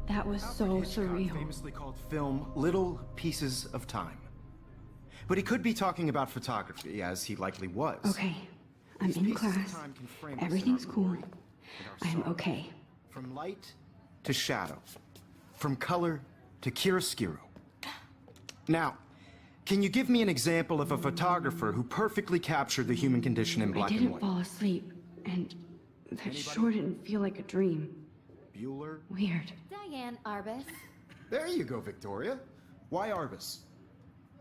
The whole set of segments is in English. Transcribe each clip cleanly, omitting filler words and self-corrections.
That was so Alfred Hitchcock surreal. famously called film little pieces of time. But he could be talking about photography, as he likely was. Okay, I'm These in pieces of class. time can frame us in Everything's our cool. glory, in our I'm sorrow. okay. From light to shadow. From color to chiaroscuro. Now, can you give me an example of a photographer who perfectly captured the human condition in I black and didn't white? fall asleep, and that sure didn't feel like a dream. Bueller? Weird. Diane Arbus. There you go, Victoria. Why Arbus?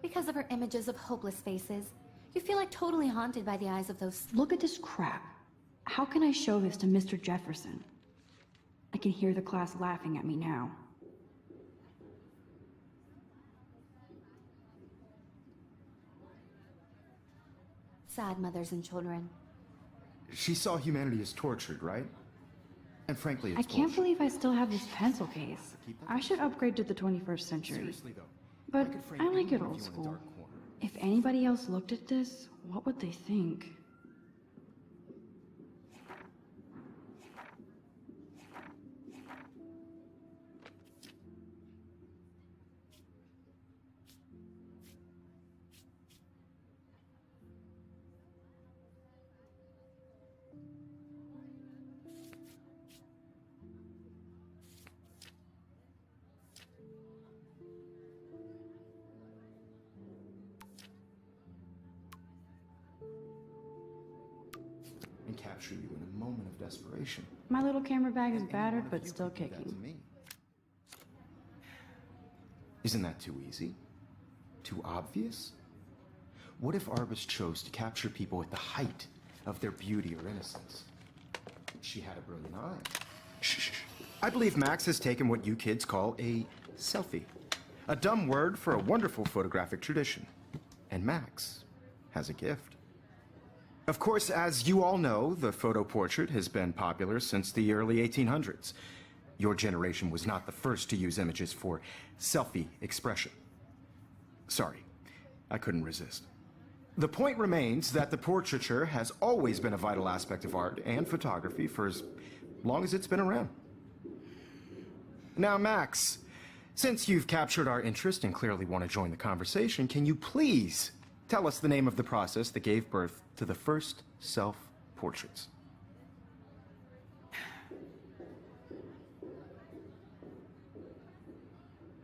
Because of her images of hopeless faces, you feel like totally haunted by the eyes of those... Look at this crap. How can I show this to Mr. Jefferson? I can hear the class laughing at me now. sad mothers and children. She saw humanity as tortured, right? And frankly, it's I can't bullshit. believe I still have this pencil case. I should upgrade to the 21st century. Seriously, though. But could frame I like any it one of old you in a school. dark corner. If anybody else looked at this, what would they think? And capture you in a moment of desperation. My little camera bag is And battered, anyone of but you still could do that kicking. to me. Isn't that too easy? Too obvious? What if Arbus chose to capture people at the height of their beauty or innocence? She had a brilliant eye. Shh. I believe Max has taken what you kids call a selfie. A dumb word for a wonderful photographic tradition. And Max has a gift. Of course, as you all know, the photo portrait has been popular since the early 1800s. Your generation was not the first to use images for selfie expression. Sorry, I couldn't resist. The point remains that the portraiture has always been a vital aspect of art and photography for as long as it's been around. Now, Max, since you've captured our interest and clearly want to join the conversation, can you please tell us the name of the process that gave birth to the first self-portraits?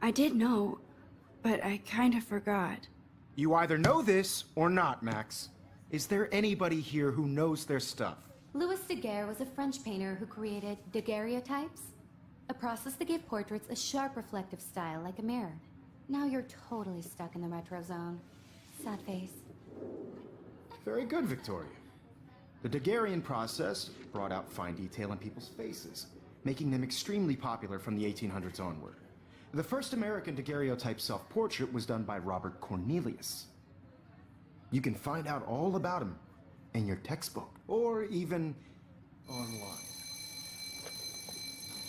I did know, but I kind of forgot. You either know this or not, Max. Is there anybody here who knows their stuff? Louis Daguerre was a French painter who created daguerreotypes, a process that gave portraits a sharp reflective style like a mirror. Now you're totally stuck in the retro zone. Sad face. Very good, Victoria. The Daguerrean process brought out fine detail in people's faces, making them extremely popular from the 1800s onward. The first American daguerreotype self-portrait was done by Robert Cornelius. You can find out all about him in your textbook, or even online.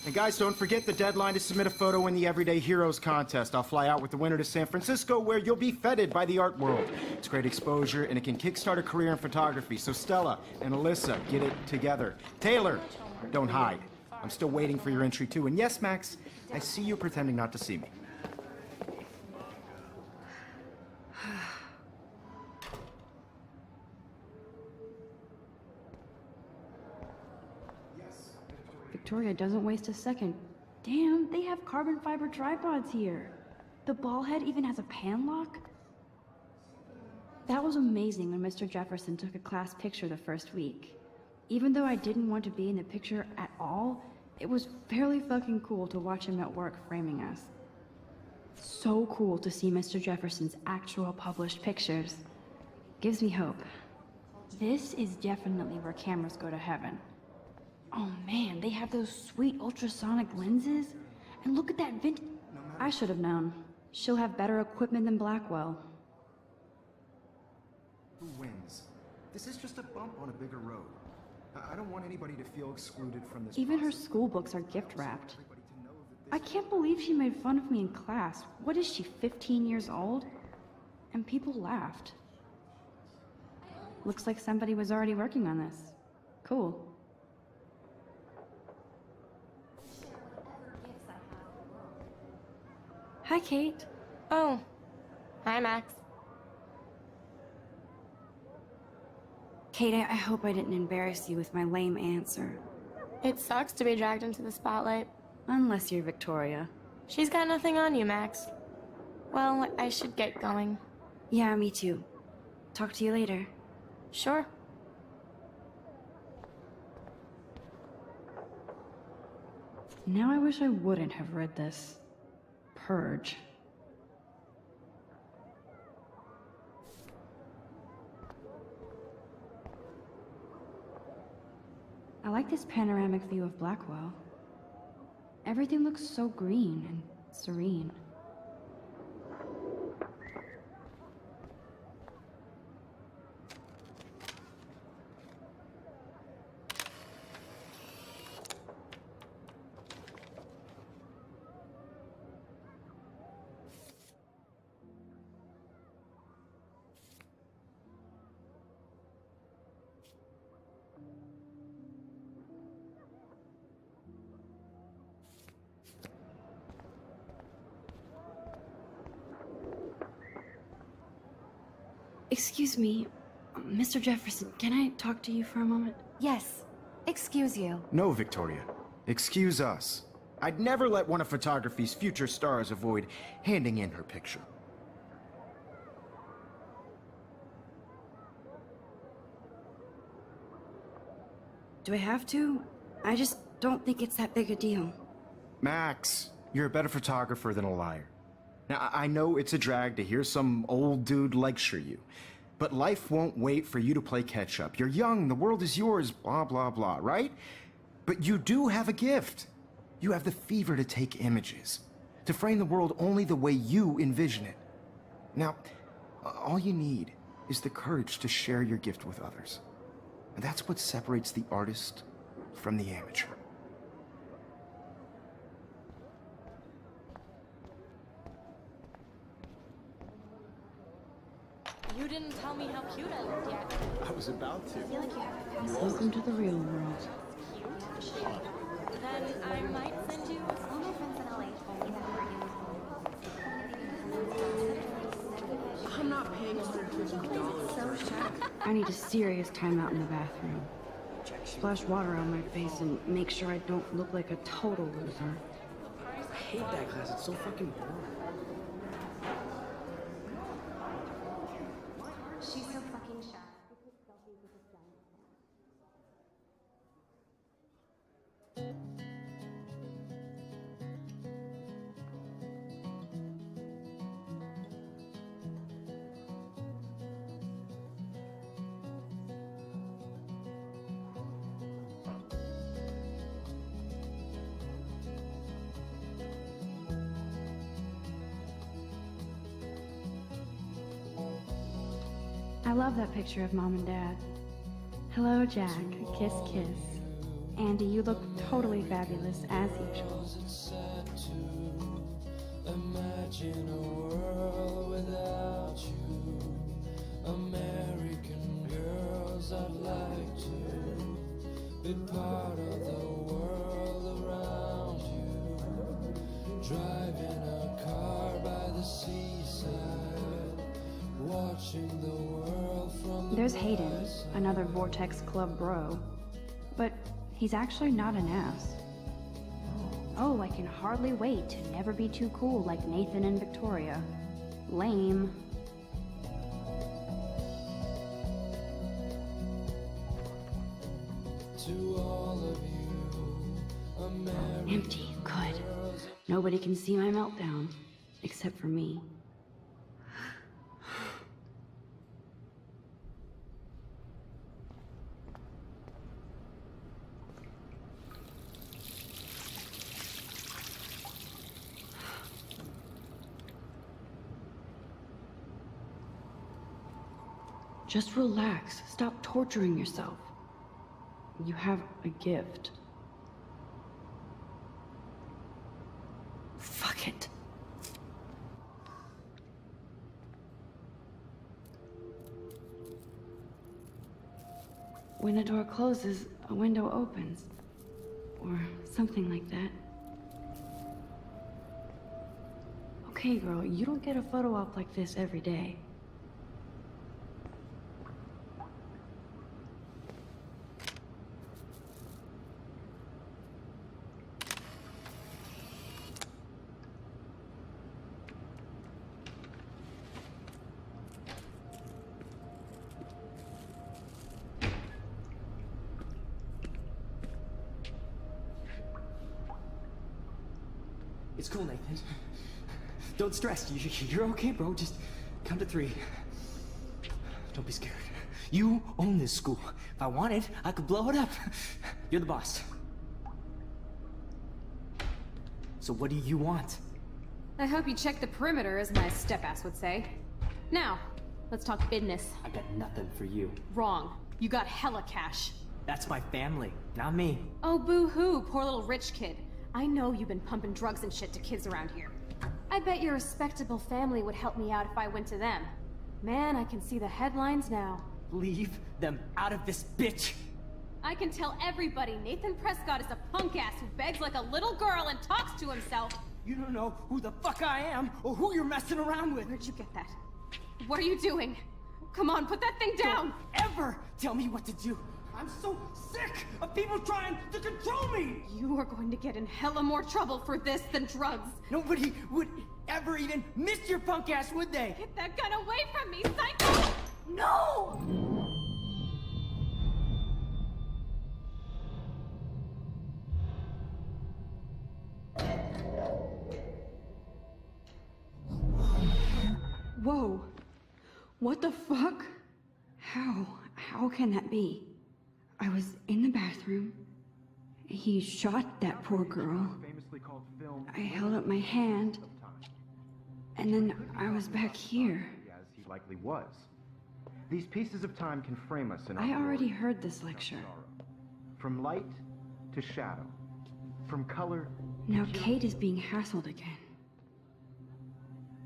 And guys, don't forget the deadline to submit a photo in the Everyday Heroes contest. I'll fly out with the winner to San Francisco, where you'll be feted by the art world. It's great exposure, and it can kickstart a career in photography. So Stella and Alyssa, get it together. Taylor, don't hide. I'm still waiting for your entry too. And yes, Max, I see you pretending not to see me. Victoria doesn't waste a second. Damn, they have carbon fiber tripods here. The ball head even has a pan lock. That was amazing when Mr. Jefferson took a class picture the first week. Even though I didn't want to be in the picture at all, it was fairly fucking cool to watch him at work framing us. So cool to see Mr. Jefferson's actual published pictures. Gives me hope. This is definitely where cameras go to heaven. Oh man, they have those sweet ultrasonic lenses. And look at that I should have known. She'll have better equipment than Blackwell. Who wins? This is just a bump on a bigger road. I don't want anybody to feel excluded from this Even her process. school books are gift wrapped. Everybody to know that I can't believe she made fun of me in class. What is she, 15 years old? And people laughed. Looks like somebody was already working on this. Cool. Hi, Kate. Oh. Hi, Max. Kate, I hope I didn't embarrass you with my lame answer. It sucks to be dragged into the spotlight. Unless you're Victoria. She's got nothing on you, Max. Well, I should get going. Yeah, me too. Talk to you later. Sure. Now I wish I wouldn't have read this. Purge. I like this panoramic view of Blackwell. Everything looks so green and serene. Excuse me, Mr. Jefferson, can I talk to you for a moment? Yes. Excuse you. No, Victoria. Excuse us. I'd never let one of photography's future stars avoid handing in her picture. Do I have to? I just don't think it's that big a deal. Max, you're a better photographer than a liar. Now, I know it's a drag to hear some old dude lecture you, but life won't wait for you to play catch-up. You're young, the world is yours, blah, blah, blah, right? But you do have a gift. You have the fever to take images, to frame the world only the way you envision it. Now, all you need is the courage to share your gift with others. And that's what separates the artist from the amateur. You didn't tell me how cute I looked yet. I was about to. Welcome to the real world. Then I might send you. All my friends in LA told me that I'm not paying $150. so sharp. I need a serious timeout in the bathroom. Splash water on my face and make sure I don't look like a total loser. I hate that class. It's so fucking boring. She's so fucking sharp. We took selfies with this giant I love that picture of Mom and Dad. Hello, Jack. Kiss, kiss. Andy, you look totally fabulous, as usual. Imagine a world without you. American girls, I'd like to be part of the world around you. Driving a car by the seaside, watching the world from the There's Hayden, another Vortex Club bro. But he's actually not an ass. Oh, I can hardly wait to never be too cool like Nathan and Victoria. Lame. to all of you. American Empty. Good. Nobody can see my meltdown. Except for me. Just relax. Stop torturing yourself. You have a gift. Fuck it. When a door closes, a window opens. Or something like that. Okay. Okay, girl, you don't get a photo op like this every day. It's cool, Nathan. Don't stress. You're okay, bro. Just count to 3. Don't be scared. You own this school. If I wanted, I could blow it up. You're the boss. So what do you want? I hope you check the perimeter, as my step-ass would say. Now, let's talk business. I got nothing for you. Wrong. You got hella cash. That's my family, not me. Oh, boo-hoo, poor little rich kid. I know you've been pumping drugs and shit to kids around here. I bet your respectable family would help me out if I went to them. Man, I can see the headlines now. Leave them out of this bitch. I can tell everybody Nathan Prescott is a punk ass who begs like a little girl and talks to himself. You don't know who the fuck I am or who you're messing around with. Where'd you get that? What are you doing? Come on, put that thing down! Don't ever tell me what to do. I'm so sick of people trying to control me! You are going to get in hella more trouble for this than drugs. Nobody would ever even miss your punk ass, would they? Get that gun away from me, psycho! No! Whoa. What the fuck? How can that be? I was in the bathroom. He shot that poor girl. I held up my hand. And then I was back here. As he likely was. These pieces of time can frame us in our I already glory heard this and lecture. sorrow. From light to shadow. From color Now Kate is being hassled again.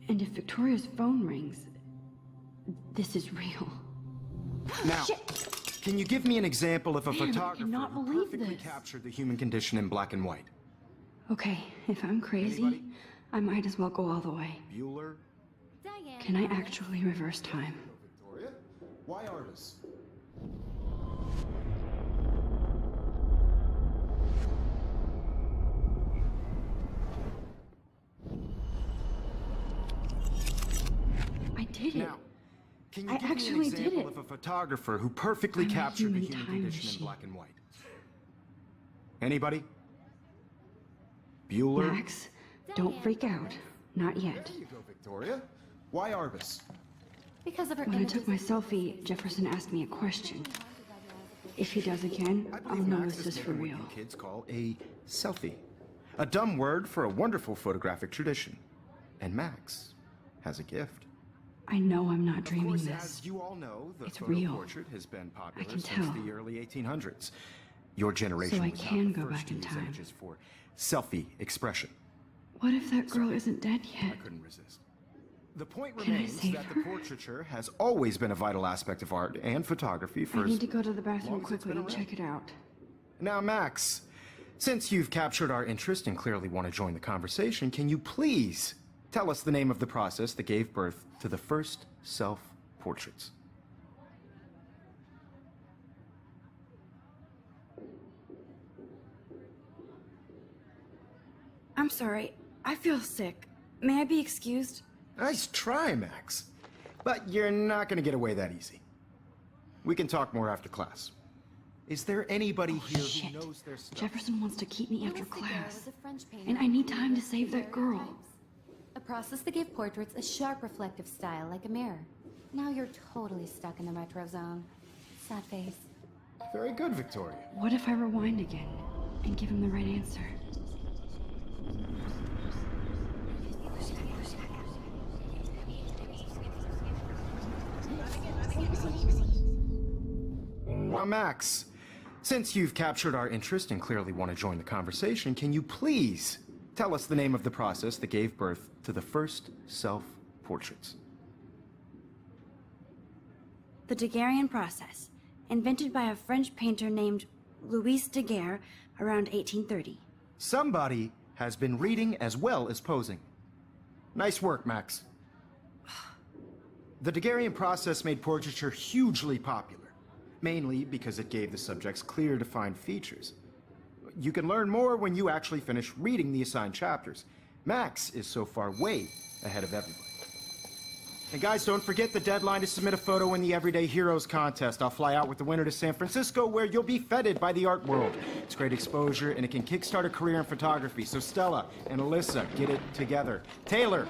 And if Victoria's phone rings, this is real. Now, Shit. can you give me an example of a Man, I photographer cannot who believe perfectly this. captured the human condition in black and white? Okay, if I'm crazy, Anybody? I might as well go all the way. Bueller? Diane. Can I actually reverse time? Victoria? Why artists? I did it. Now, can you I give me an actually did example it. of a photographer who perfectly I'm a captured the human human time condition machine. in black and white? Anybody? Bueller? Max, don't freak out. Not yet. There you go, Victoria. Why Arbus? Because of her When I images took my of- selfie, Jefferson asked me a question. If he does again, I I'll believe know Max this is is for making real. what you kids call a selfie. A dumb word for a wonderful photographic tradition. And Max has a gift. I know I'm not Of dreaming course, this. as you all know, the It's photo real. portrait has been popular can since tell. the early 1800s. Your generation So I was not can the go first back to in use time. images for selfie expression. What if that girl isn't dead I yet? couldn't resist. The point Can I remains save that her? the portraiture has always been a vital aspect of art and photography for I need as to go to the bathroom long as it's quickly been and around. check it out. Now, Max, since you've captured our interest and clearly want to join the conversation, can you please tell us the name of the process that gave birth to the first self-portraits? I'm sorry. I feel sick. May I be excused? Nice try, Max. But you're not going to get away that easy. We can talk more after class. Is there anybody here Shit. who knows their stuff? Jefferson wants to keep me after Louis Daguerre class. was a French painter And I need who time to created save that girl. daguerreotypes, a process that gave portraits a sharp reflective style like a mirror. Now you're totally stuck in the retro zone. Sad face. Very good, Victoria. What if I rewind again and give him the right answer? Now, Max, since you've captured our interest and clearly want to join the conversation, can you please tell us the name of the process that gave birth to the first self-portraits? The Daguerrean process, invented by a French painter named Louis Daguerre around 1830. Somebody has been reading as well as posing. Nice work, Max. The Daguerrean process made portraiture hugely popular, mainly because it gave the subjects clear, defined features. You can learn more when you actually finish reading the assigned chapters. Max is so far way ahead of everybody. And guys, don't forget the deadline to submit a photo in the Everyday Heroes contest. I'll fly out with the winner to San Francisco, where you'll be feted by the art world. It's great exposure, and it can kickstart a career in photography. So Stella and Alyssa, get it together. Taylor,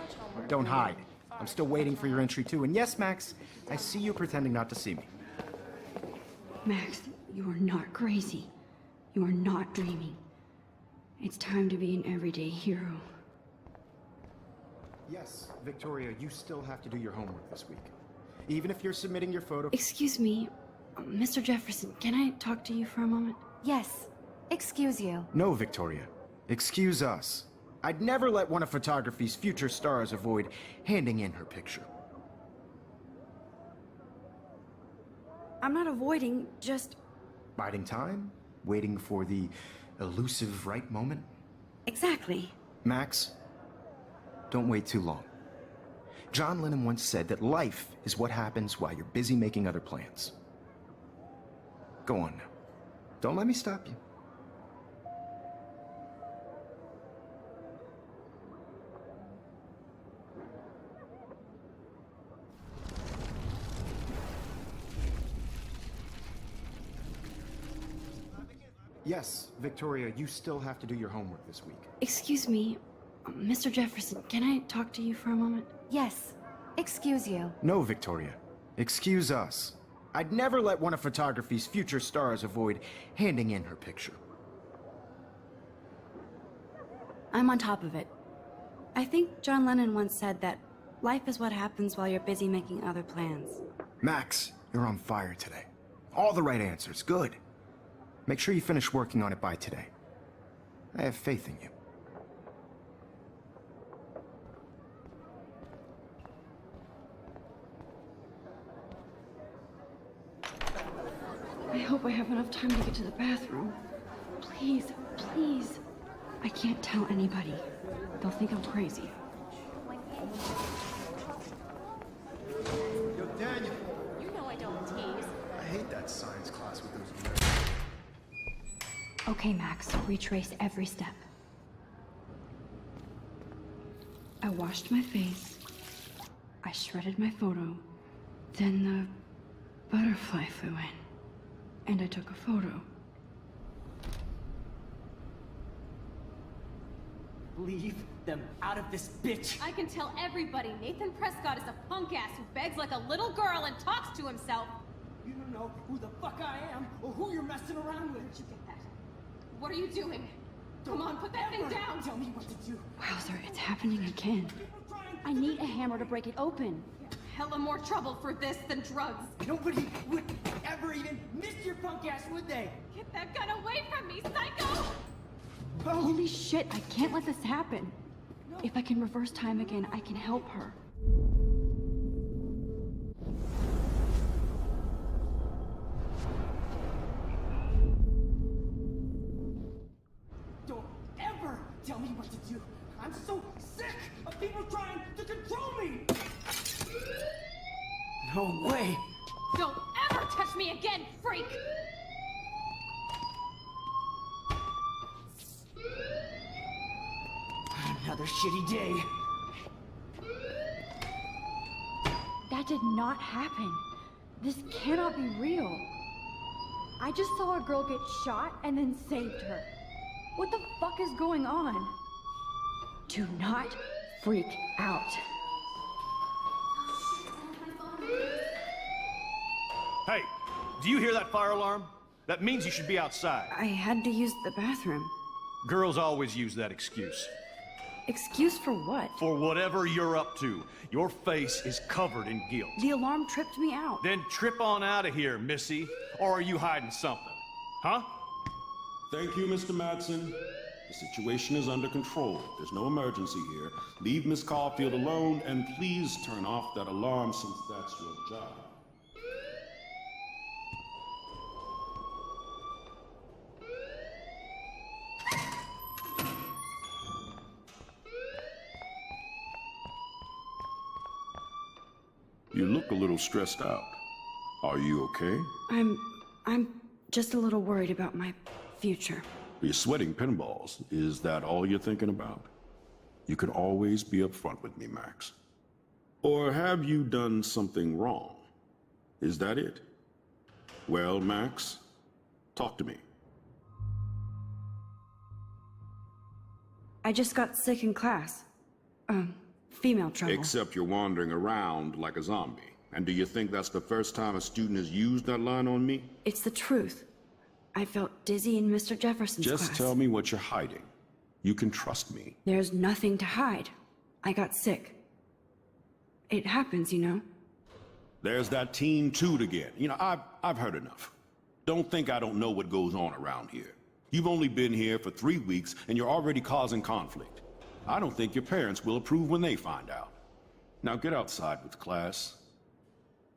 don't hide. I'm still waiting for your entry, too. And yes, Max, I see you pretending not to see me. Max, you are not crazy. You are not dreaming. It's time to be an everyday hero. Yes, Victoria, you still have to do your homework this week. Even if you're submitting your photo... Excuse me, Mr. Jefferson, can I talk to you for a moment? Yes. Excuse you. No, Victoria. Excuse us. I'd never let one of photography's future stars avoid handing in her picture. I'm not avoiding, just... Biding time? Waiting for the elusive right moment? Exactly. Max, don't wait too long. John Lennon once said that life is what happens while you're busy making other plans. Go on now. Don't let me stop you. Yes, Victoria, you still have to do your homework this week. Excuse me, Mr. Jefferson, can I talk to you for a moment? Yes. Excuse you. No, Victoria. Excuse us. I'd never let one of photography's future stars avoid handing in her picture. I'm on top of it. I think John Lennon once said that life is what happens while you're busy making other plans. Max, you're on fire today. All the right answers. Good. Make sure you finish working on it by today. I have faith in you. I hope I have enough time to get to the bathroom. Please, please. I can't tell anybody. They'll think I'm crazy. Yo, Daniel. You know I don't tease. I hate that science class with those nerds. Okay, Max, retrace every step. I washed my face. I shredded my photo. Then the butterfly flew in. And I took a photo. Leave them out of this bitch! I can tell everybody Nathan Prescott is a punk ass who begs like a little girl and talks to himself. You don't know who the fuck I am or who you're messing around with. Where'd you get that? What are you doing? Come on, put that thing down! Tell me what to do. Wowzer, it's happening again. I need a hammer to break it open. Hella more trouble for this than drugs. Nobody would ever even miss your punk ass, would they? Get that gun away from me, psycho! Holy shit, I can't let this happen. If I can reverse time again, I can help her. Don't ever tell me what to do. I'm so sick of people trying to control me. No way. Don't ever touch me again, freak! Another shitty day. That did not happen. This cannot be real. I just saw a girl get shot and then saved her. What the fuck is going on? Do not freak out. Hey, do you hear that fire alarm? That means you should be outside. I had to use the bathroom. Girls always use that excuse. Excuse for what? For whatever you're up to. Your face is covered in guilt. The alarm tripped me out. Then trip on out of here, Missy. Or are you hiding something? Huh? Thank you, Mr. Madsen. The situation is under control. There's no emergency here. Leave Miss Caulfield alone, and please turn off that alarm since that's your job. You look a little stressed out. Are you okay? I'm just a little worried about my future. You're sweating pinballs. Is that all you're thinking about? You can always be upfront with me, Max. Or have you done something wrong? Is that it? Well, Max, talk to me. I just got sick in class. Female trouble. Except you're wandering around like a zombie. And do you think that's the first time a student has used that line on me? It's the truth. I felt dizzy in Mr. Jefferson's class. Just tell me what you're hiding. You can trust me. There's nothing to hide. I got sick. It happens, you know. There's that teen toot again. You know, I've heard enough. Don't think I don't know what goes on around here. You've only been here for 3 weeks and you're already causing conflict. I don't think your parents will approve when they find out. Now get outside with class.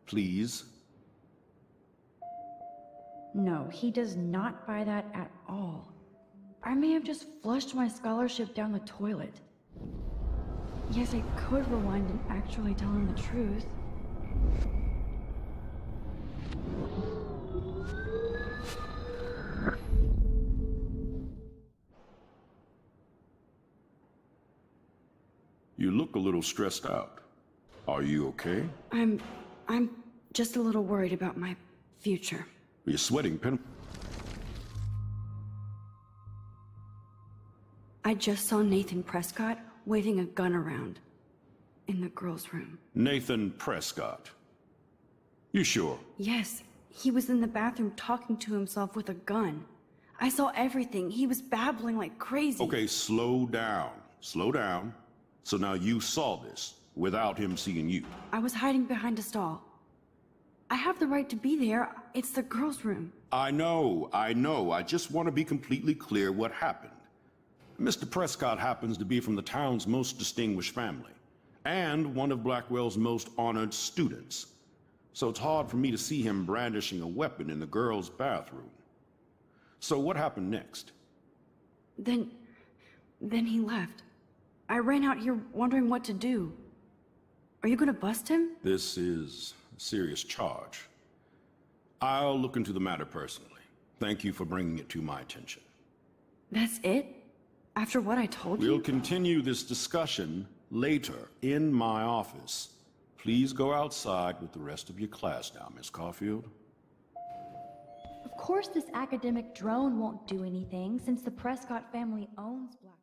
Please. No, he does not buy that at all. I may have just flushed my scholarship down the toilet. Yes, I could rewind and actually tell him the truth. You look a little stressed out. Are you okay? I'm just a little worried about my future. You're sweating pin. I just saw Nathan Prescott waving a gun around in the girls' room. Nathan Prescott. You sure? Yes, he was in the bathroom talking to himself with a gun. I saw everything. He was babbling like crazy. Okay, slow down. Slow down. So now you saw this without him seeing you. I was hiding behind a stall. I have the right to be there. It's the girls' room. I know. I just want to be completely clear what happened. Mr. Prescott happens to be from the town's most distinguished family, and one of Blackwell's most honored students. So it's hard for me to see him brandishing a weapon in the girls' bathroom. So what happened next? Then he left. I ran out here wondering what to do. Are you gonna bust him? This is a serious charge. I'll look into the matter personally. Thank you for bringing it to my attention. That's it? After what I told you? We'll continue this discussion later in my office. Please go outside with the rest of your class now, Miss Caulfield. Of course this academic drone won't do anything since the Prescott family owns Black.